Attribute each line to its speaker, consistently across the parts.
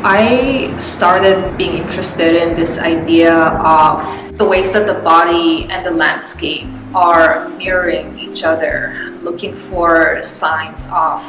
Speaker 1: I started being interested in this idea of the ways that the body and the landscape are mirroring each other, looking for signs of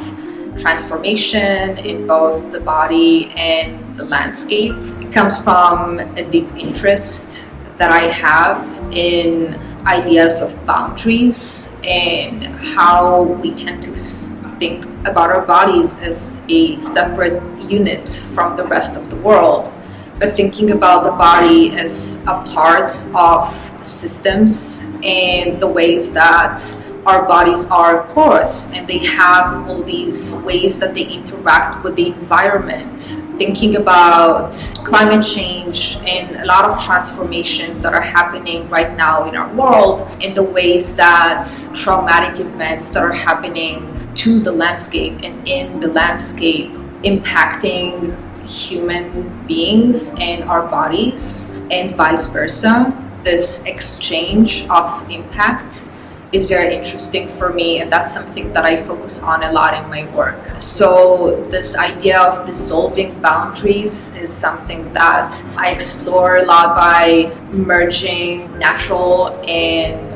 Speaker 1: transformation in both the body and the landscape. It comes from a deep interest that I have in ideas of boundaries and how we tend to think about our bodies as a separate unit from the rest of the world, but thinking about the body as a part of systems and the ways that our bodies are porous and they have all these ways that they interact with the environment. Thinking about climate change and a lot of transformations that are happening right now in our world, and the ways that traumatic events that are happening to the landscape and in the landscape impacting human beings and our bodies, and vice versa. This exchange of impact is very interesting for me, and that's something that I focus on a lot in my work. So this idea of dissolving boundaries is something that I explore a lot by merging natural and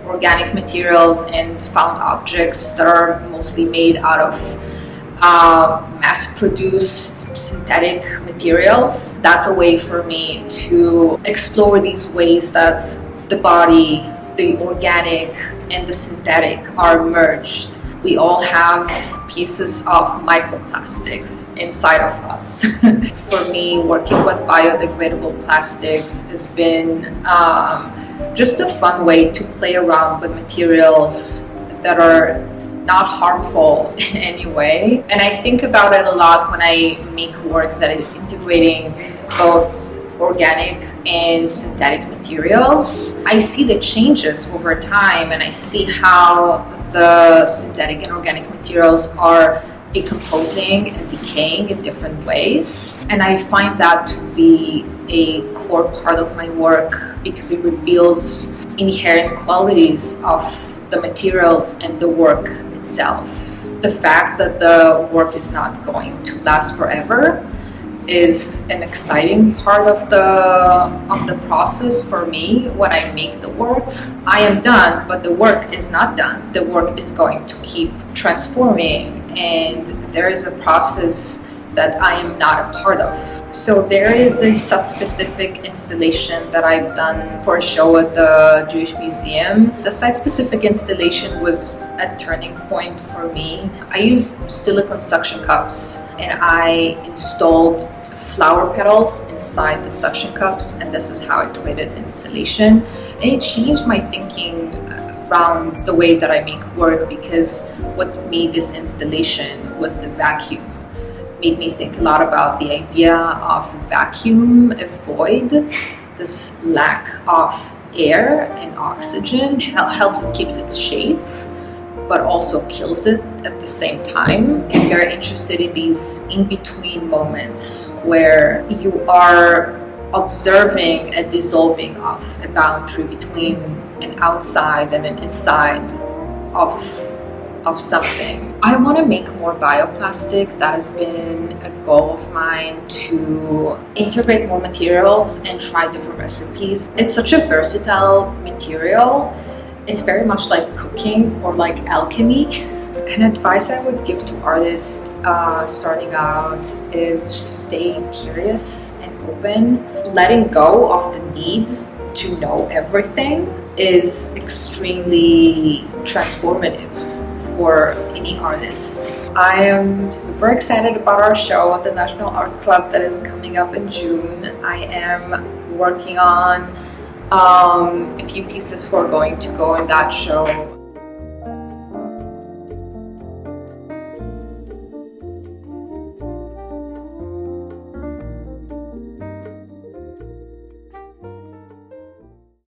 Speaker 1: organic materials and found objects that are mostly made out of mass-produced synthetic materials. That's a way for me to explore these ways that the body, the organic and the synthetic are merged. We all have pieces of microplastics inside of us. For me, working with biodegradable plastics has been just a fun way to play around with materials that are not harmful in any way. And I think about it a lot when I make work that is integrating both organic and synthetic materials. I see the changes over time, and I see how the synthetic and organic materials are decomposing and decaying in different ways. And I find that to be a core part of my work because it reveals inherent qualities of the materials and the work itself. The fact that the work is not going to last forever is an exciting part of the process for me. When I make the work, I am done, but the work is not done. The work is going to keep transforming, and there is a process that I am not a part of. So there is a site-specific installation that I've done for a show at the Jewish Museum. The site-specific installation was a turning point for me. I used silicone suction cups and I installed flower petals inside the suction cups, and this is how I created the installation. And it changed my thinking around the way that I make work, because what made this installation was the vacuum. Made me think a lot about the idea of a vacuum, a void, this lack of air and oxygen helps it keeps its shape, but also kills it at the same time. I'm very interested in these in-between moments where you are observing a dissolving of a boundary between an outside and an inside of something. I want to make more bioplastic. That has been a goal of mine, to integrate more materials and try different recipes. It's such a versatile material. It's very much like cooking or like alchemy. An advice I would give to artists starting out is stay curious and open. Letting go of the need to know everything is extremely transformative for any artist. I am super excited about our show at the National Arts Club that is coming up in June. I am working on a few pieces who are going to go in that show.